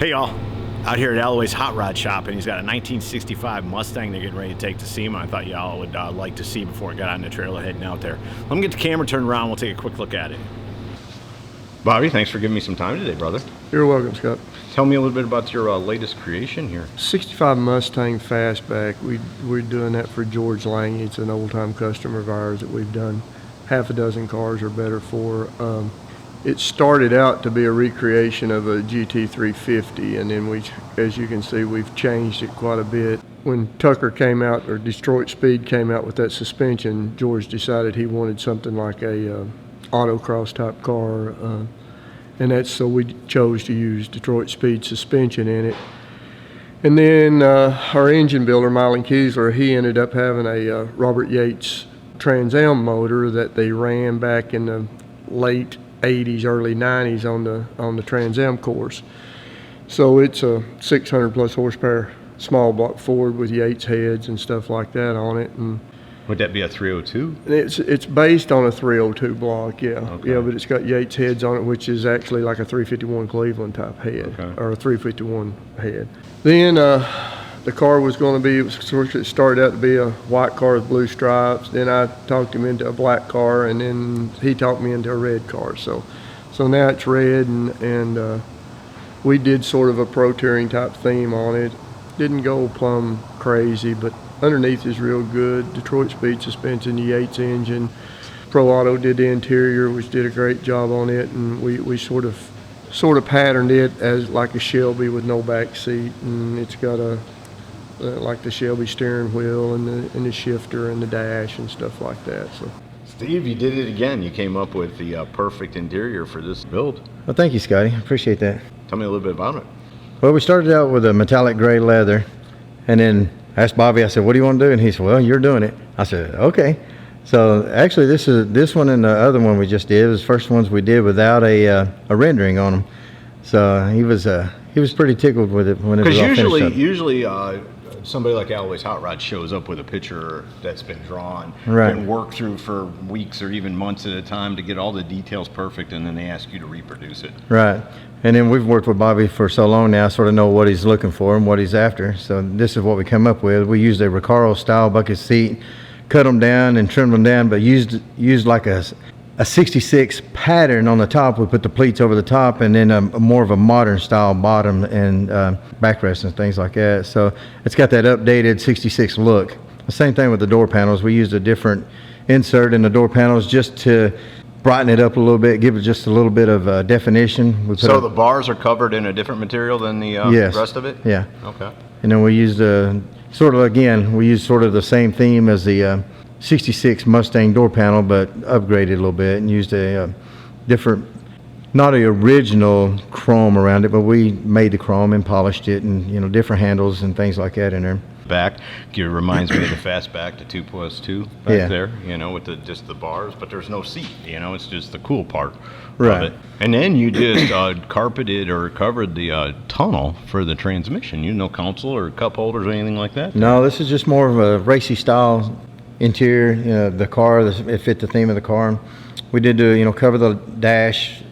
Hey y'all, out here at Alloway's Hot Rod Shop, and he's got a 1965 Mustang they're getting ready to take to SEMA. I thought y'all would like to see before it got on the trailer heading out there. Let me get the camera turned around, we'll take a quick look at it. Bobby, thanks for giving me some time today, brother. You're welcome, Scott. Tell me a little bit about your latest creation here. 65 Mustang Fastback. We're doing that for George Lang. It's an old-time customer of ours that we've done half a dozen cars or better for. It started out to be a recreation of a GT350, and then as you can see, we've changed it quite a bit. When Tucker came out, or Detroit Speed came out with that suspension, George decided he wanted something like a autocross type car, and so we chose to use Detroit Speed suspension in it. And then our engine builder, Mylan Kiesler, he ended up having a Robert Yates Trans Am motor that they ran back in the late 80s, early 90s on the Trans Am course. So it's a 600 plus horsepower small block Ford with Yates heads and stuff like that on it. And would that be a 302? It's based on a 302 block, yeah. Okay. Yeah, but it's got Yates heads on it, which is actually like a 351 Cleveland type head, okay, or a 351 head. Then the car was going to be, it started out to be a white car with blue stripes. Then I talked him into a black car, and then he talked me into a red car. So now it's red, and we did sort of a pro touring type theme on it. Didn't go plumb crazy, but underneath is real good. Detroit Speed suspension, the Yates engine. Pro Auto did the interior, which did a great job on it, and we sort of patterned it as like a Shelby with no back seat, and it's got like the Shelby steering wheel and the shifter and the dash and stuff like that. So, Steve, you did it again. You came up with the perfect interior for this build. Well, thank you, Scotty. Appreciate that. Tell me a little bit about it. Well, we started out with a metallic gray leather, and then asked Bobby, I said, what do you want to do? And he said, well, you're doing it. I said, okay. So actually this one and the other one we just did was the first ones we did without a rendering on them. So he was pretty tickled with it when it was all finished up. Because usually somebody like Alloway's Hot Rod shows up with a picture that's been drawn, right, and worked through for weeks or even months at a time to get all the details perfect, and then they ask you to reproduce it. Right. And then we've worked with Bobby for so long now, I sort of know what he's looking for and what he's after. So this is what we come up with. We used a Recaro style bucket seat, cut them down and trimmed them down, but used like a 66 pattern on the top. We put the pleats over the top, and then more of a modern style bottom and backrest and things like that. So it's got that updated 66 look. The same thing with the door panels. We used a different insert in the door panels just to brighten it up a little bit, give it just a little bit of definition. So the bars are covered in a different material than the yes, rest of it? Yeah. Okay. And then we used sort of the same theme as the 66 Mustang door panel, but upgraded a little bit and used a different, not the original chrome around it, but we made the chrome and polished it, and different handles and things like that in there. Back, it reminds me of the Fastback, the 2+2 back there, with just the bars, but there's no seat, it's just the cool part right of it. And then you just carpeted or covered the tunnel for the transmission. No console or cup holders or anything like that? No, this is just more of a racy style interior. The car, it fit the theme of the car. We did cover the dash,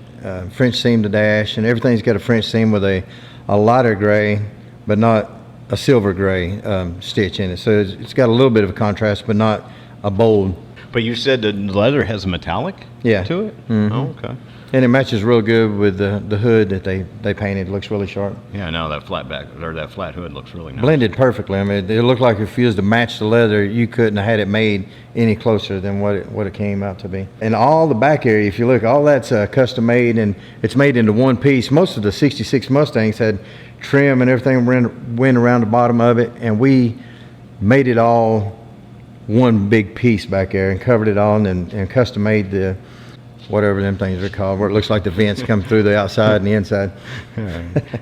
French seam the dash, and everything's got a French seam with a lighter gray, but not a silver gray stitch in it. So it's got a little bit of a contrast, but not a bold. But you said the leather has a metallic to it? Mm-hmm. Oh, okay. And it matches real good with the hood that they painted. It looks really sharp. Yeah, no, that flat back, or that flat hood looks really nice. Blended perfectly. I mean, it looked like if you was to match the leather, you couldn't have had it made any closer than what it came out to be. And all the back area, if you look, all that's custom made, and it's made into one piece. Most of the 66 Mustangs had trim and everything went around the bottom of it, and we made it all one big piece back there and covered it all and custom made the whatever them things are called, where it looks like the vents come through the outside and the inside.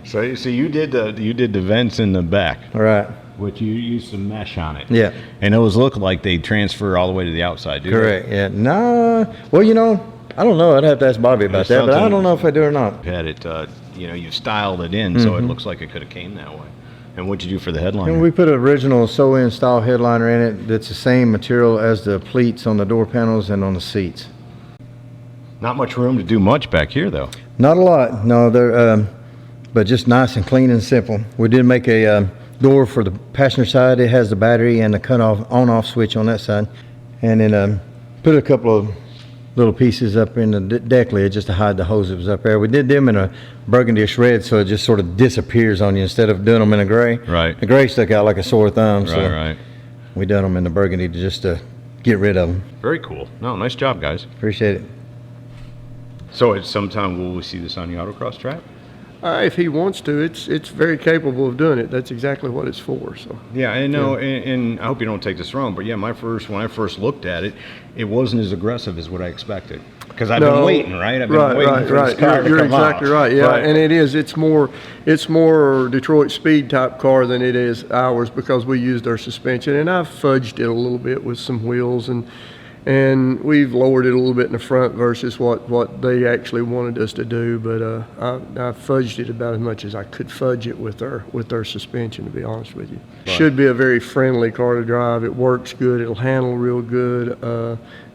So you did the vents in the back, all right, which you used some mesh on it. Yeah, and those look like they transfer all the way to the outside. Correct. Yeah. No. Well, I don't know. I'd have to ask Bobby about that, but I don't know if I do or not. Had it, you styled it in, so it looks like it could have came that way. And what'd you do for the headliner? And we put an original sew-in style headliner in it that's the same material as the pleats on the door panels and on the seats. Not much room to do much back here, though. Not a lot. No, but just nice and clean and simple. We did make a door for the passenger side. It has the battery and the cutoff on-off switch on that side, and then put a couple of little pieces up in the deck lid just to hide the hose that was up there. We did them in a burgundy red, so it just sort of disappears on you instead of doing them in a gray. Right. The gray stuck out like a sore thumb, so Right. we done them in the burgundy just to get rid of them. Very cool. No, nice job, guys. Appreciate it. So at some time, will we see this on the autocross track? If he wants to, it's very capable of doing it. That's exactly what it's for. So Yeah, I know, and I hope you don't take this wrong, but yeah, when I first looked at it, it wasn't as aggressive as what I expected. Because I've been waiting, right? I've been waiting for this car to You're come exactly out. right. Yeah, But- and it is. It's more Detroit speed type car than it is ours because we used our suspension, and I've fudged it a little bit with some wheels, and we've lowered it a little bit in the front versus what they actually wanted us to do. But I fudged it about as much as I could fudge it with our suspension, to be honest with you. Right. Should be a very friendly car to drive. It works good. It'll handle real good.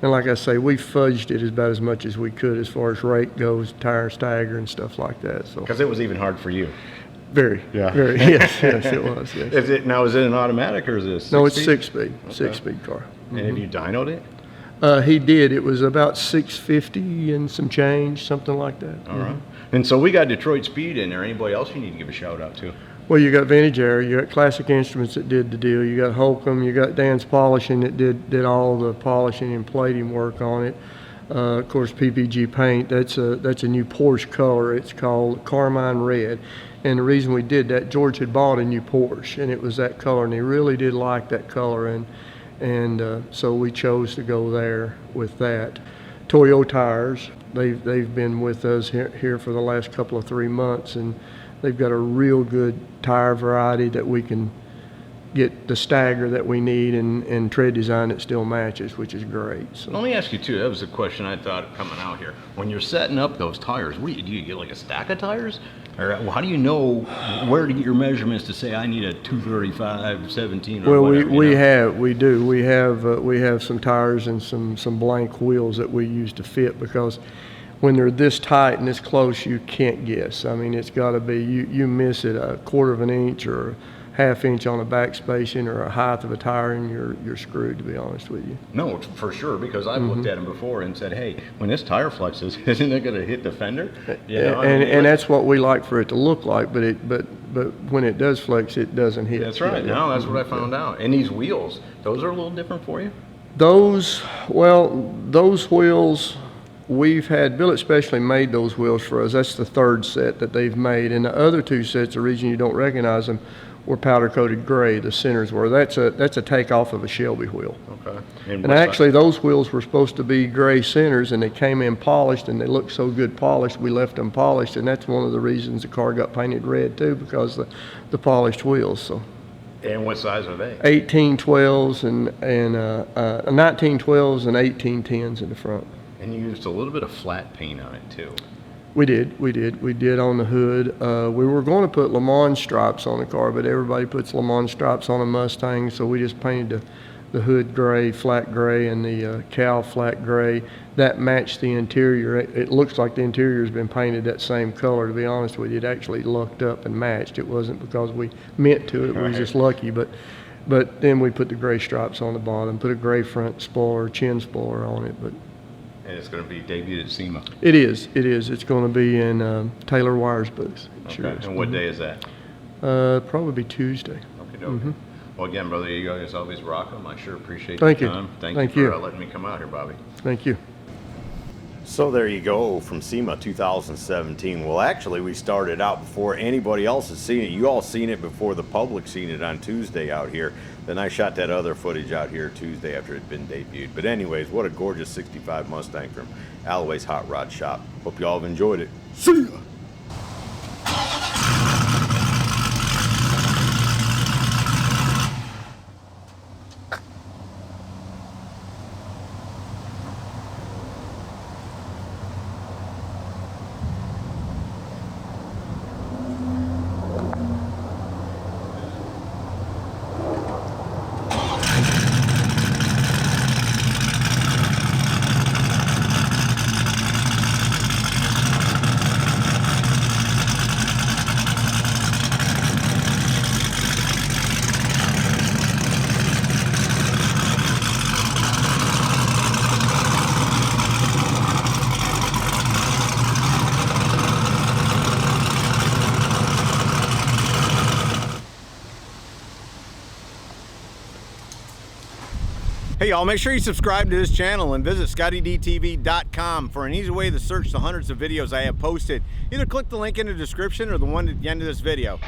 And like I say, we fudged it about as much as we could as far as rate goes, tire stagger and stuff like that. So Because it was even hard for you. very, Yeah. very, yes, it was. Yes. Is it an automatic or is it No, it's 6-speed? six-speed car. And have you dynoed it? He did. It was about 650 and some change, something like that. All right. And so we got Detroit Speed in there. Anybody else you need to give a shout out to? Well, you got Vintage Air, you got Classic Instruments that did the deal, you got Holcomb, you got Dan's Polishing that did all the polishing and plating work on it. Of course, PPG Paint, that's a new Porsche color. It's called Carmine Red. And the reason we did that, George had bought a new Porsche, and it was that color, and he really did like that color, and so we chose to go there with that. Toyo Tires, they've been with us here for the last couple of 3 months, and they've got a real good tire variety that we can get the stagger that we need and tread design that still matches, which is great. So. Let me ask you too. That was a question I thought coming out here. When you're setting up those tires, do you get like a stack of tires, or how do you know where to get your measurements to say I need a 235, 17, or Well, whatever? we have some tires and some blank wheels that we use to fit, because when they're this tight and this close, you can't guess. I mean, it's got to be you miss it a quarter of an inch or a half inch on a back spacing or a height of a tire, and you're screwed, to be honest with you. No, for sure, because I've looked at them before and said, hey, when this tire flexes, isn't it going to hit the fender? You know, And that's what we like for it to look like, but when it does flex, it doesn't hit. That's right. No, that's what I found out. And these wheels, those are a little different for you? Those wheels, we've had, Billet Specially made those wheels for us. That's the third set that they've made. And the other two sets, the reason you don't recognize them, were powder coated gray. The centers were. That's a takeoff of a Shelby wheel. Okay. And actually, those wheels were supposed to be gray centers, and they came in polished, and they looked so good polished, we left them polished, and that's one of the reasons the car got painted red too, because the polished wheels. So. And what size are they? 1812s and 1912s and 1810s in the front. And you used a little bit of flat paint on it too. We did on the hood. We were going to put Le Mans stripes on the car, but everybody puts Le Mans stripes on a Mustang, so we just painted the hood gray, flat gray, and the cowl flat gray. That matched the interior. It looks like the interior has been painted that same color, to be honest with you. It actually lucked up and matched. It wasn't because we meant to. It was just lucky, but then we put the gray stripes on the bottom, put a gray front spoiler, chin spoiler on it, but And it's going to be debuted at SEMA. It is. It's going to be in Taylor Wire's booth. It Okay. sure is. And what day is that? Probably Tuesday. Okay. Well, again, brother, you guys always rock them. I sure appreciate Thank your you. time. Thank you you. for letting me come out here, Bobby. Thank you. So there you go from SEMA 2017. Well, actually, we started out before anybody else has seen it. You all seen it before the public seen it on Tuesday out here. Then I shot that other footage out here Tuesday after it had been debuted. But anyways, what a gorgeous 65 Mustang from Alloway's Hot Rod Shop. Hope you all have enjoyed it. See ya! Hey y'all, make sure you subscribe to this channel and visit ScottieDTV.com for an easy way to search the hundreds of videos I have posted. Either click the link in the description or the one at the end of this video.